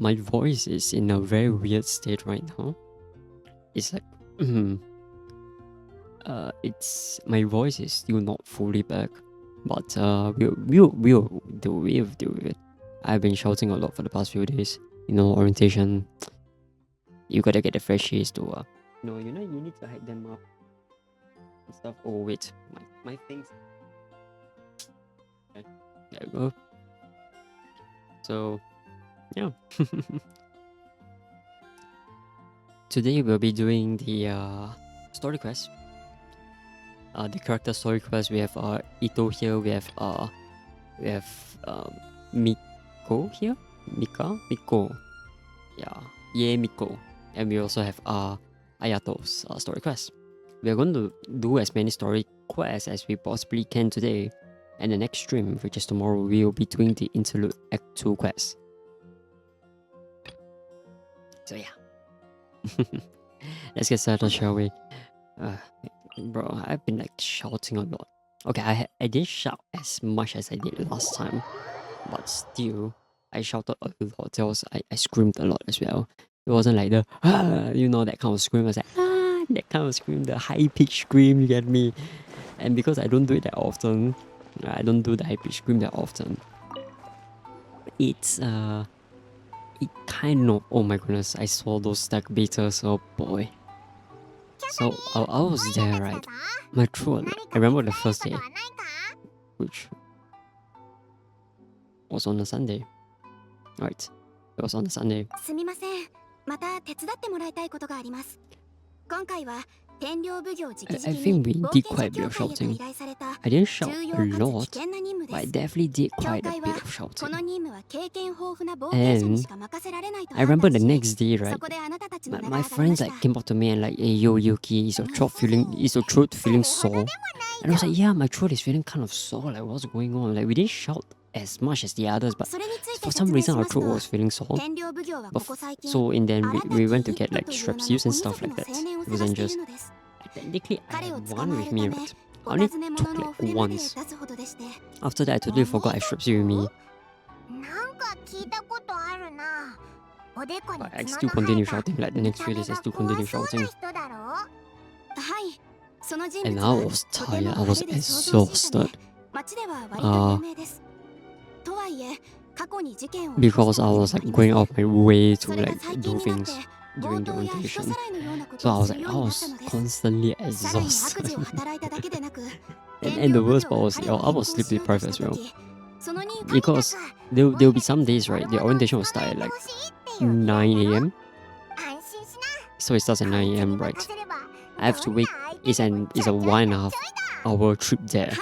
my voice is in a very weird state right now. It's like it's my voice is still not fully back, but we'll do it. I've been shouting a lot for the past few days. You know, orientation. You gotta get the freshies to no, you know, you need to hide them up and stuff. Oh wait, my things. Okay, there you go. So yeah. Today we'll be doing the story quest. The character story quest. We have Ito here. We have Miko here. Miko. Yeah, Miko. And we also have Ayato's story quest. We are going to do as many story quests as we possibly can today. And the next stream, which is tomorrow, we will be doing the Interlude Act 2 quest. So yeah. Let's get started, shall we? Bro, I've been like shouting a lot. Okay, I didn't shout as much as I did last time. But still, I shouted a lot. I screamed a lot as well. It wasn't like the you know, that kind of scream. I was like that kind of scream, the high pitched scream, you get me? And because I don't do it that often, I don't do the high pitched scream that often. It's it kind of, oh my goodness, I saw those stack beaters, oh boy. So I was there, right? My throat, I remember the first day, which was on a Sunday. Right, it was on a Sunday. I think we did quite a bit of shouting. I didn't shout a lot, but I definitely did quite a bit of shouting. And I remember the next day, right? My friends like came up to me and like, "Hey, yo, Yuki, is your throat feeling sore?" And I was like, "Yeah, my throat is feeling kind of sore. Like, what's going on?" Like, we didn't shout as much as the others, but for some reason our throat was feeling sore. So in then we went to get like strepsils and stuff like that. It wasn't just technically I had one with me, right? I only took like once. After that I totally forgot I strepsil with me. But I still continue shouting, like the next few days I still continue shouting. And I was tired, I was exhausted. Because I was like going off my way to like do things during the orientation. So I was constantly exhausted. and the worst part was I was sleep deprived as well. Because there'll be some days, right, the orientation will start at like 9 AM. So it starts at 9 AM, right? I have to wait. It's a 1.5 hour trip there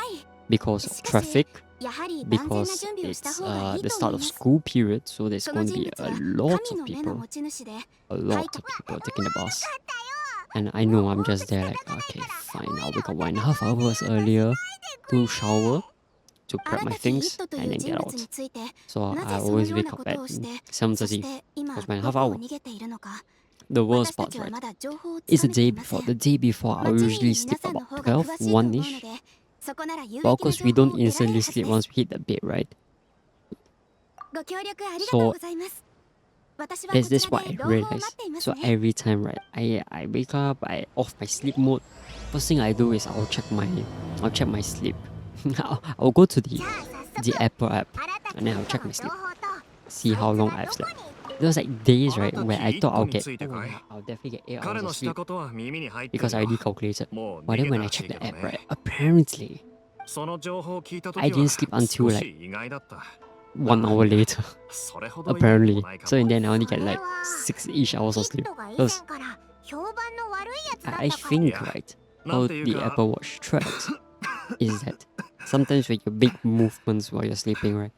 because of traffic, because it's the start of school period, so there's going to be a lot of people taking the bus. And I know I'm just there like, okay, fine, I'll wake up 1.5 hours earlier to shower, to prep my things, and then get out. So I always wake up at 7:30. That's 1.5 hours. The worst part, right, is the day before. The day before, I'll usually sleep about 12, 1-ish. But of course, we don't instantly sleep once we hit the bed, right? So there's this what I realized. So every time, right, I wake up, I off my sleep mode. First thing I do is I'll check my sleep. I'll go to the Apple app and then I'll check my sleep, see how long I've slept. There was like days, right, where I thought I'll definitely get 8 hours of sleep because I already calculated. But then when I checked the app, right, apparently I didn't sleep until like 1 hour later. Apparently. So in the end I only get like 6-ish hours of sleep. Because I think, right, how the Apple Watch tracks is that sometimes when you make movements while you're sleeping, right,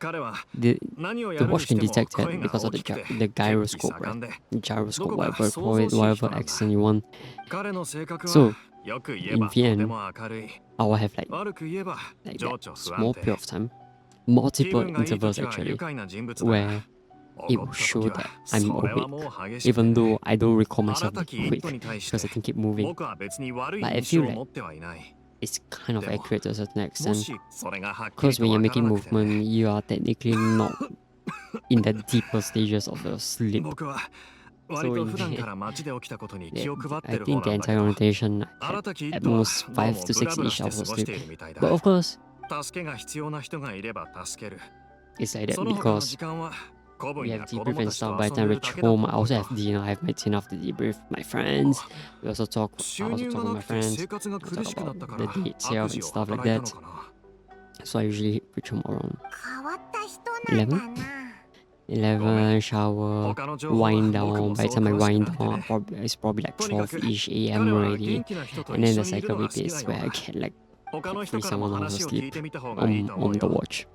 the watch can detect it because of the gyroscope, right? The gyroscope, whatever call it, whatever accent you want. So in the end, I will have like that small period of time, multiple intervals actually, where it will show that I'm awake, even though I don't recall myself being awake because I can keep moving. But I feel like it's kind of accurate to a certain extent, because when you're making movement, you are technically not in the deeper stages of the sleep. So in the, I think the entire orientation at most 5 to 6 ish hours of sleep. But of course, it's like that because we have debrief and stuff. By the time I reach home, I also have dinner. I have my dinner after debrief with my friends. I also talk with my friends. We talk about the day itself and stuff like that. So I usually reach home around 11, shower, wind down. By the time I wind down, it's probably like 12-ish a.m. already. And then the cycle repeats where I get like 3-7 hours of sleep on the watch.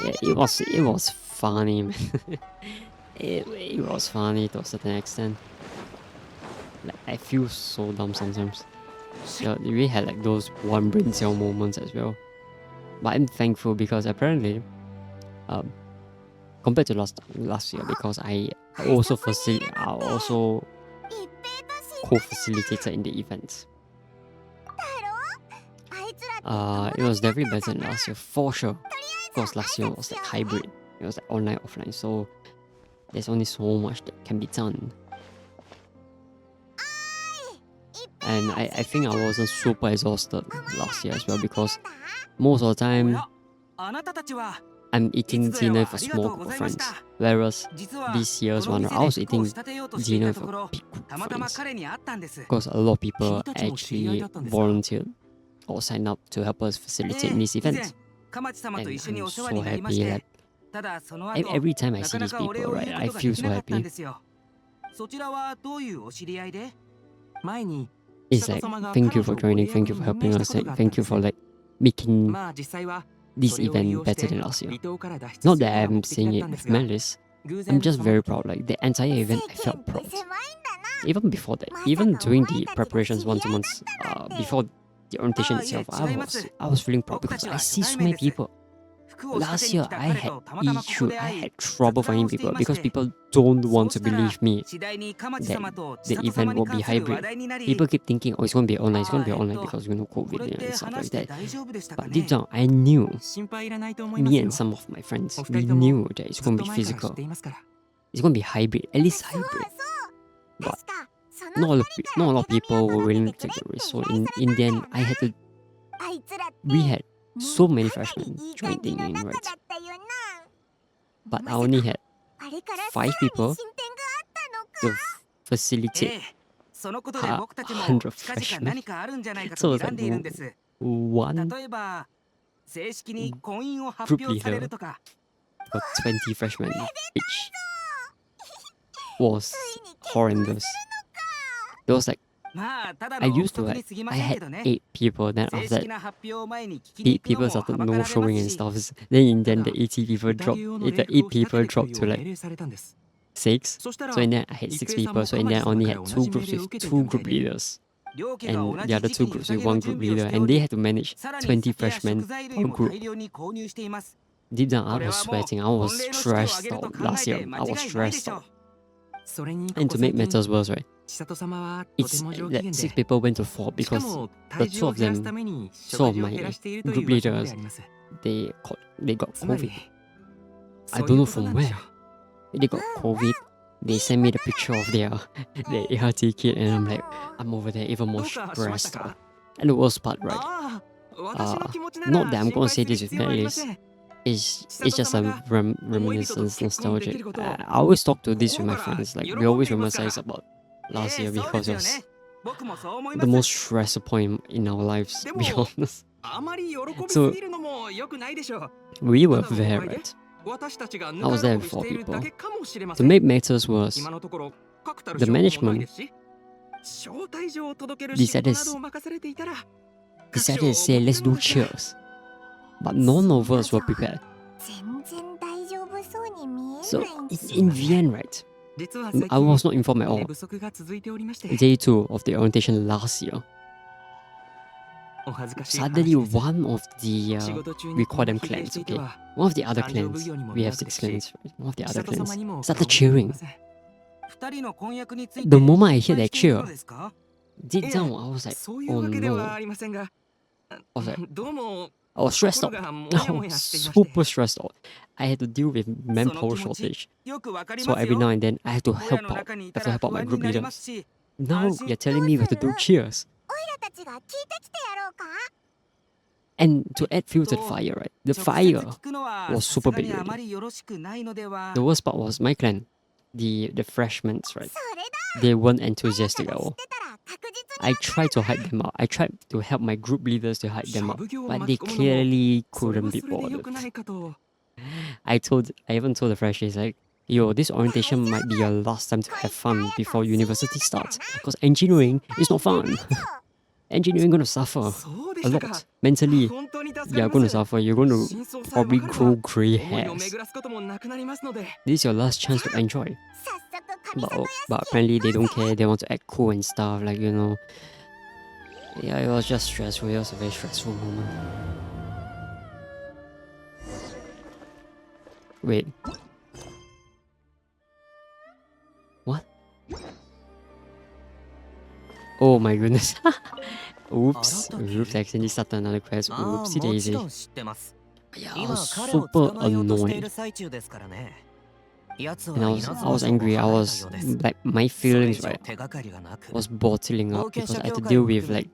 Yeah, it was funny, man. it was funny to a certain extent. Like, I feel so dumb sometimes. Yeah, we really had like those one brain cell moments as well. But I'm thankful because apparently, compared to last year, because I also co-facilitated in the events. It was definitely better than last year for sure. Because last year was like hybrid. It was like online, offline. So there's only so much that can be done. And I think I wasn't super exhausted last year as well because most of the time I'm eating dinner with a small group of friends. Whereas this year's one, I was eating dinner with a big group of friends. Because a lot of people actually volunteered or signed up to help us facilitate these events. And I'm so happy that every time I see these people, right, I feel so happy. It's like, thank you for joining, thank you for helping us, thank you for like making this event better than last year. Not that I'm saying it with malice, I'm just very proud. Like the entire event, I felt proud. Even before that, even during the preparations 1-2 months before the orientation itself, I was feeling proud because I see so many people. Last year, I had trouble finding people because people don't want to believe me that the event will be hybrid. People keep thinking, oh, it's going to be online, because COVID and stuff like that. But deep down, I knew, me and some of my friends, we knew that it's going to be physical. It's going to be hybrid, at least hybrid. But not a lot of people were willing to take the risk. So in the end, we had so many freshmen joining in, right? But I only had 5 people to facilitate 100 freshmen. So it was like one group leader for 20 freshmen, which was horrendous. There was like, I had 8 people, then after that, 8 people started no showing and stuff. Then the 80 people dropped, the 8 people dropped to like 6. So in there I had 6 people, so in there I only had 2 groups with 2 group leaders. And the other 2 groups with 1 group leader, and they had to manage 20 freshmen per group. Deep down I was sweating, I was stressed out last year, I was stressed out. And to make matters worse, right, it's that 6 people went to 4 because the 2 of them, 2 of my group leaders, they got COVID. I don't know from where. They got COVID. They sent me the picture of their ART kit, and I'm like, I'm over there even more stressed out. And the worst part, right? Not that I'm gonna say this with malice. It's just a reminiscence, nostalgic. I always talk to this with my friends. Like, we always reminisce about last year because it was the most stressful point in our lives, to be honest. So, we were there, right? I was there with 4 people. To make matters worse, the management decided to say, let's do cheers. But none of us were prepared. So, in the end, right, I was not informed at all. Day 2 of the orientation last year, suddenly one of the, we call them clans, okay? One of the other clans, we have 6 clans, right? One of the other clans started cheering. The moment I hear that cheer, deep down I was like, oh no. I was like, I was stressed out. I was super stressed out. I had to deal with manpower shortage. So every now and then I had to help out. I have to help out my group leaders. Now you're telling me we have to do cheers. And to add fuel to the fire, right? The fire was super big already. The worst part was my clan, the freshmen, right? They weren't enthusiastic at all. I tried to hype them out. I tried to help my group leaders to hype them up, but they clearly couldn't be bothered. I even told the freshies like, yo, this orientation might be your last time to have fun before university starts, because engineering is not fun. Engineering gonna suffer a lot mentally. You're gonna suffer. You're gonna probably grow grey hairs. This is your last chance to enjoy. But apparently they don't care. They want to act cool and stuff. Like, you know. Yeah, it was just stressful. It was a very stressful moment. Wait. What? Oh my goodness. Oops. Oops, I accidentally started another quest. Oopsie daisy. Yeah, I was super annoyed. And I was angry. I was like, my feelings, right, was bottling up because I had to deal with like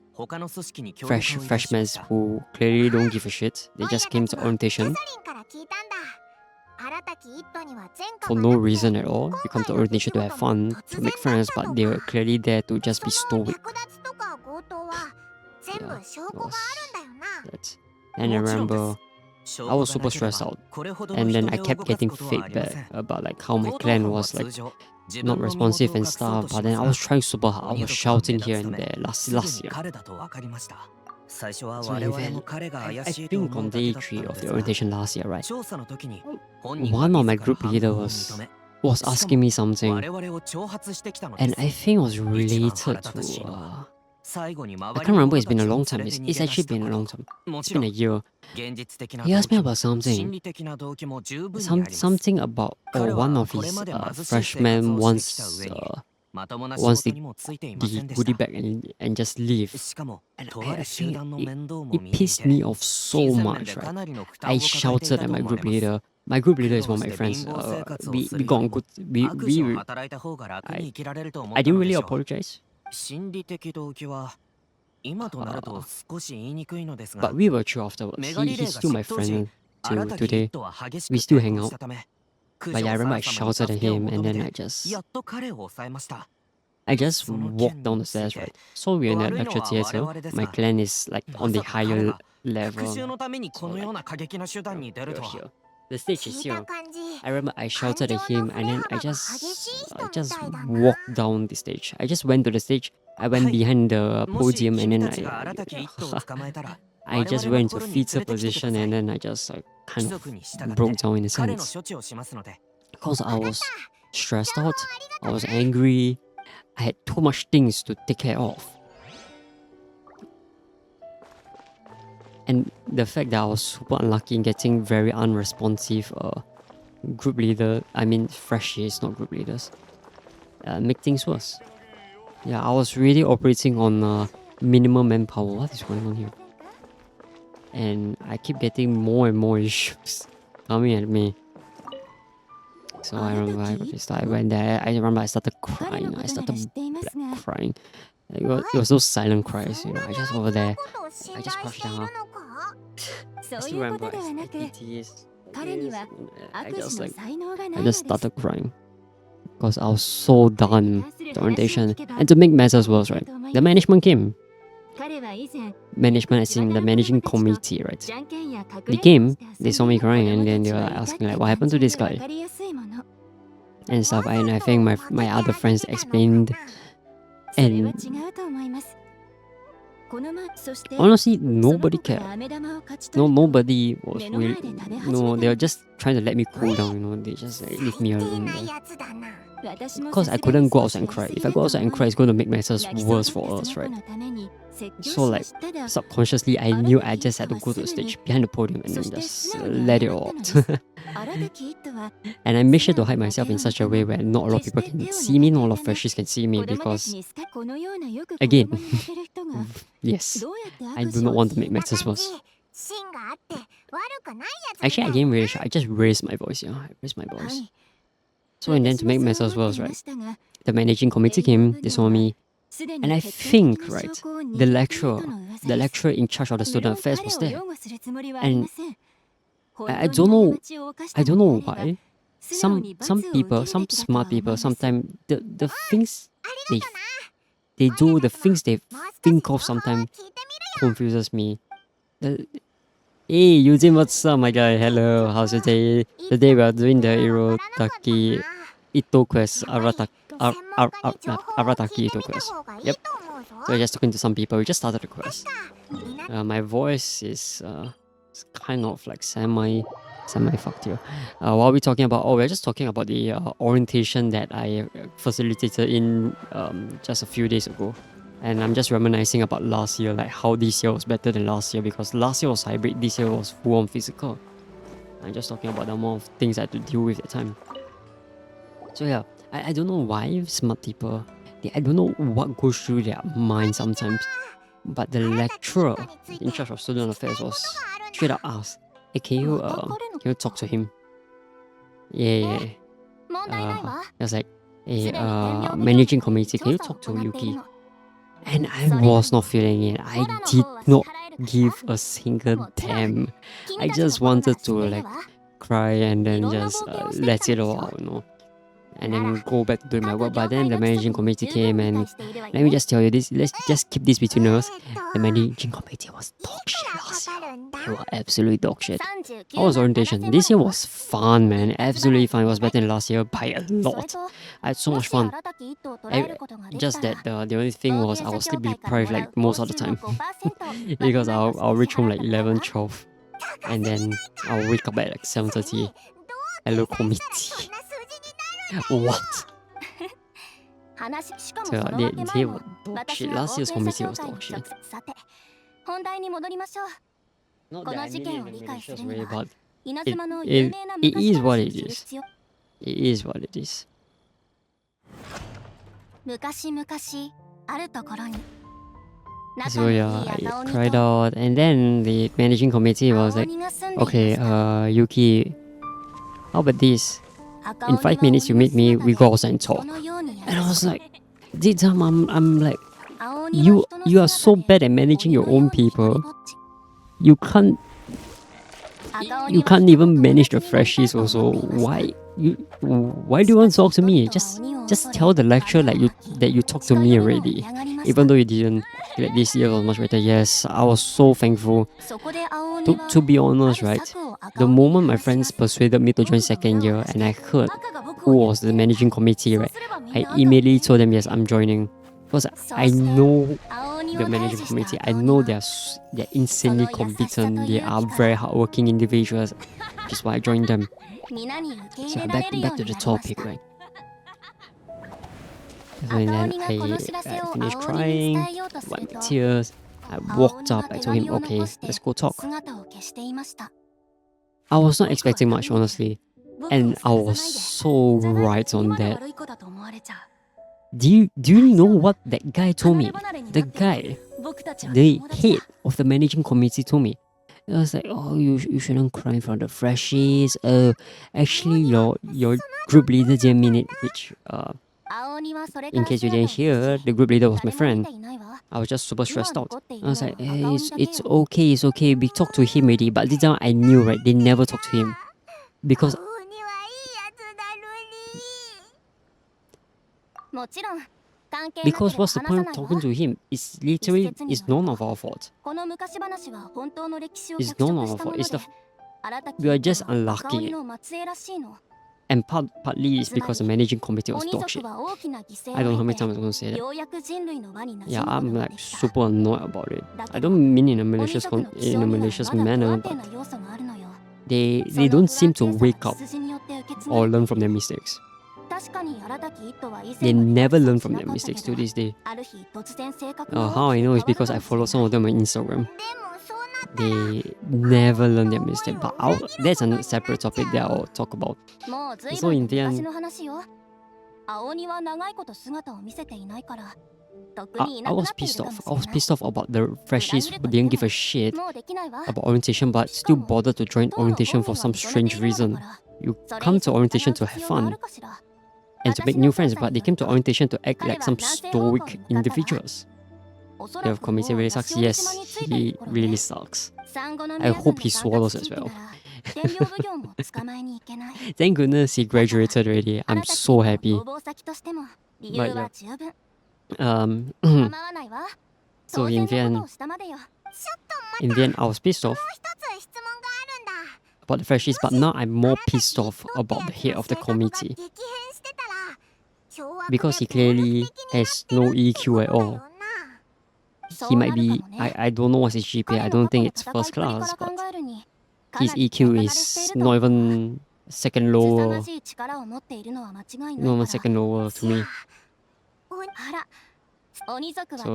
freshmen who clearly don't give a shit. They just came to orientation for no reason at all. You come to orientation to have fun, to make friends, but they were clearly there to just be stoic. Yeah, that. And I remember I was super stressed out, and then I kept getting feedback about like how my clan was like not responsive and stuff. But then I was trying super hard. I was shouting here and there last year. So even, I think on day 3 of the orientation last year, right, one of my group leaders was asking me something, and I think it was related to I can't remember. It's been a long time. It's actually been a long time. It's been a year. He asked me about something. Something about one of his freshmen wants the goodie bag and just leave. And I think it pissed me off so much, right? I shouted at my group leader. My group leader is one of my friends. We got on good. I didn't really apologize. But we were true afterwards. He's still my friend till today. We still hang out. But yeah, I remember I shouted at him, and then I just walked down the stairs, right? So we're in a lecture theatre. My clan is like on the higher level. So like, we're here. The stage is here. I remember I shouted at him, and then I just walked down the stage. I just went to the stage. I went behind the podium, and then I just went into fetal position, and then I just kind of broke down in a sense. Because I was stressed out, I was angry, I had too much things to take care of. And the fact that I was super unlucky in getting very unresponsive group leader, I mean freshies, not group leaders, make things worse. Yeah, I was really operating on minimum manpower. What is going on here? And I keep getting more and more issues coming at me. So I remember I went there. I remember I started crying. I started crying. It was those silent cries, you know. I just over there. I just crushed down. I still remember I just started crying. Because I was so done with the orientation. And to make matters worse, right, the management came. Management as in the managing committee, right? They came, they saw me crying, and then they were like asking like, what happened to this guy? And stuff. And I think my other friends explained. And honestly, nobody cared. Nobody was really. No, they were just trying to let me cool down, you know. They just like, leave me alone. Because I couldn't go outside and cry. If I go outside and cry, it's going to make matters worse for us, right? So like, subconsciously, I knew I just had to go to the stage behind the podium and then just let it all out. And I made sure to hide myself in such a way where not a lot of people can see me, not a lot of freshies can see me, because again, yes, I do not want to make matters worse. Actually, I didn't really shout. I just raised my voice, I raised my voice. So, and then to make matters worse, right, the managing committee came, they saw me, and I think, right, the lecturer in charge of the student affairs was there. And I don't know why. Some people, some smart people, sometimes the things they do, the things they think of sometimes confuses me. Hey Eugene, what's up my guy? Hello, how's your day? Today we are doing the Irotaki Ito quest, Arataki Ito quest. Yep. So we're just talking to some people, we just started the quest. My voice is kind of like semi-fucked here. What are we talking about? Oh, we're just talking about the orientation that I facilitated in just a few days ago. And I'm just reminiscing about last year, like how this year was better than last year, because last year was hybrid, this year was full-on physical. I'm just talking about the amount of things I had to deal with at the time. So yeah, I don't know why smart people, I don't know what goes through their mind sometimes, but the lecturer in charge of student affairs was straight up asked, hey, can you talk to him? Yeah. I was like, hey, managing committee, can you talk to Yuki? And I was not feeling it. I did not give a single damn. I just wanted to like cry and then just let it all out, and then go back to doing my work. But then the managing committee came, and let me just tell you this, let's just keep this between us. The managing committee was dog shit last year. They were absolutely dog shit. How was orientation? This year was fun, man. Absolutely fun. It was better than last year by a lot. I had so much fun. Just that the only thing was I was sleep deprived like most of the time. Because I'll reach home like 11, 12. And then I'll wake up at like 7:30. Hello committee. What? So they were dog shit. Last year's committee was dog shit. Not that I mean it in a malicious way, but it is what it is. It is what it is. So yeah, I cried out, and then the managing committee was like, okay, Yuki, how about this? In 5 minutes you meet me, we go outside and talk. And I was like, this time I'm like, you are so bad at managing your own people. You can't even manage the freshies also. Why do you want to talk to me? Just tell the lecturer like that you talked to me already. Even though you didn't. Like, this year was much better. Yes, I was so thankful. To be honest, right? The moment my friends persuaded me to join second year and I heard who was the managing committee, right? I immediately told them yes, I'm joining. Because I know the managing committee. I know they're insanely competent. They are very hardworking individuals. Which is why I joined them. So back to the topic, right? So and then I finished crying, wiped my tears. I walked up, I told him, okay, let's go talk. I was not expecting much, honestly. And I was so right on that. Do you know what that guy told me? The guy, the head of the managing committee told me. It was like, oh, you shouldn't cry in front of the freshies. Actually, your group leader didn't mean it, which in case you didn't hear, the group leader was my friend. I was just super stressed out. I was like, hey, it's okay. We talked to him already, but this time I knew, right? They never talked to him because. Because what's the point of talking to him? It's none of our fault. It's none of our fault. We are just unlucky. And partly it's because the managing committee was dog shit. I don't know how many times I'm going to say that. Yeah, I'm like super annoyed about it. I don't mean in a malicious manner, but they don't seem to wake up or learn from their mistakes. They never learn from their mistakes to this day. How I know is because I follow some of them on Instagram. They never learn their mistake, but that's a separate topic that I'll talk about. So in the end, I was pissed off. I was pissed off about the freshies who didn't give a shit about orientation but still bothered to join orientation for some strange reason. You come to orientation to have fun and to make new friends, but they came to orientation to act like some stoic individuals. The committee really sucks. Yes, he really sucks. I hope he swallows as well. Thank goodness he graduated already. I'm so happy. But yeah. So in the end, I was pissed off about the freshies, but now I'm more pissed off about the head of the committee. Because he clearly has no EQ at all. He might be, I don't know what's his GPA, I don't think it's first class, but his EQ is not even second lower. Not even second lower to me. So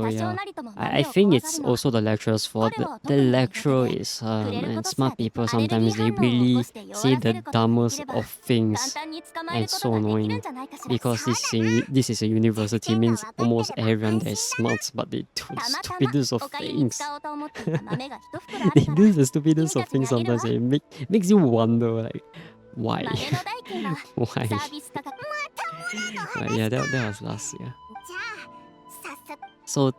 yeah, I think it's also the lecturer's fault. The lecturer is and smart people sometimes they really say the dumbest of things, and it's so annoying because this is a university, means almost everyone there is smart, but they do the stupidest of things. They do the stupidest of things sometimes. It makes you wonder like why. Why? But yeah, that was last year. So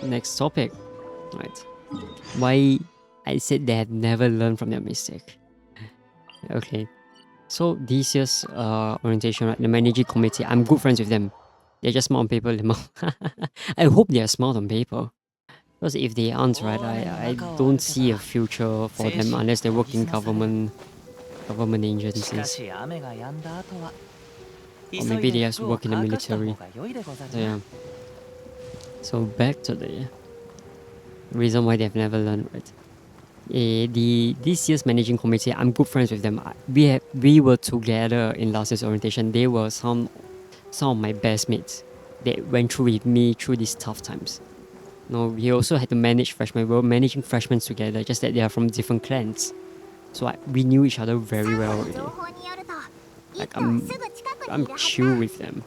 next topic, right? Why I said they have never learned from their mistake. Okay, so this year's orientation, right? The managing committee, I'm good friends with them. They're just smart on paper. I hope they are smart on paper. Because if they aren't, right, I don't see a future for them unless they work in government agencies. Or maybe they have to work in the military. So yeah. So back to the reason why they've never learned, right? This year's managing committee, I'm good friends with them. We were together in last year's orientation. They were some of my best mates. They went through with me through these tough times. No, we also had to manage freshmen. We were managing freshmen together, just that they are from different clans. So we knew each other very well already. Like I'm chill with them.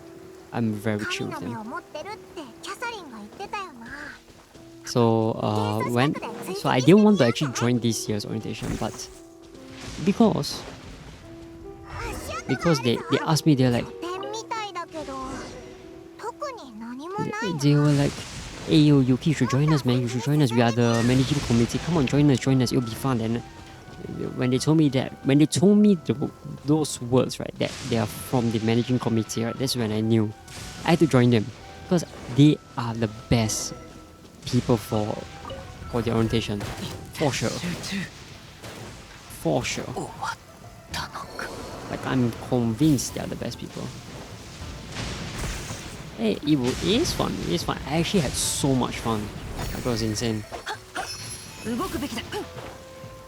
I'm very chill with them. So I didn't want to actually join this year's orientation, but because they asked me, they were like, hey yo, Yuki, you should join us, man. You should join us. We are the managing committee. Come on, join us. It'll be fun. And when they told me those words, right, that they are from the managing committee, right, that's when I knew I had to join them because they are the best people for the orientation, for sure. Like I'm convinced they are the best people. Hey, it is fun. It is fun. I actually had so much fun. It was insane.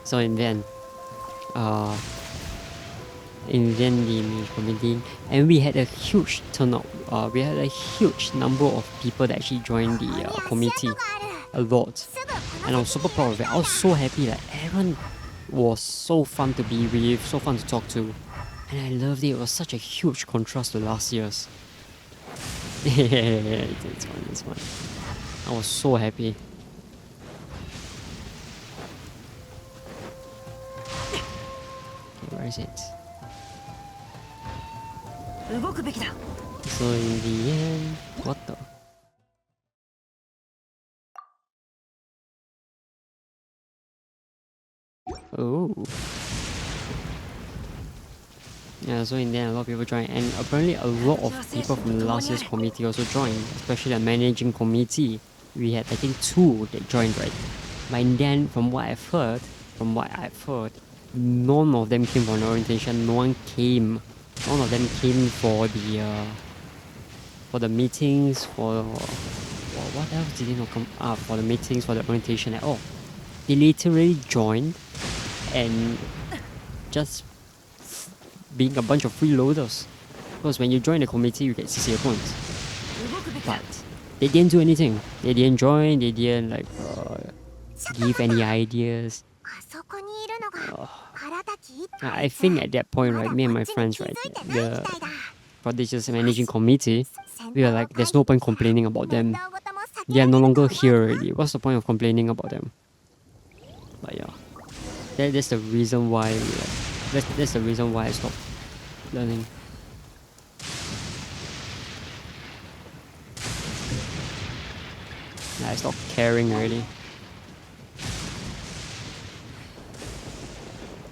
So in the end, the committee, and we had a huge turnout. We had a huge number of people that actually joined the committee. A lot. And I was super proud of it. I was so happy. Like everyone was so fun to be with, so fun to talk to. And I loved it. It was such a huge contrast to last year's. It's fun. I was so happy. Okay, where is it? So in the end, what the? Oh. Yeah, so in the end, a lot of people joined, and apparently a lot of people from the last year's committee also joined, especially the managing committee. We had, I think, 2 that joined, right? But then, from what I've heard, none of them came for an orientation. None of them came for the meetings, for what else did they not come up for the meetings, for the orientation at all. They literally joined and just being a bunch of freeloaders. Because when you join the committee, you get CCA points. But they didn't do anything. They didn't join. They didn't give any ideas. I think at that point, right, me and my friends, right, for this managing committee, we were like, there's no point complaining about them. They are no longer here already. What's the point of complaining about them? But yeah, that's the reason why. That's the reason why I stopped learning. I stopped caring already.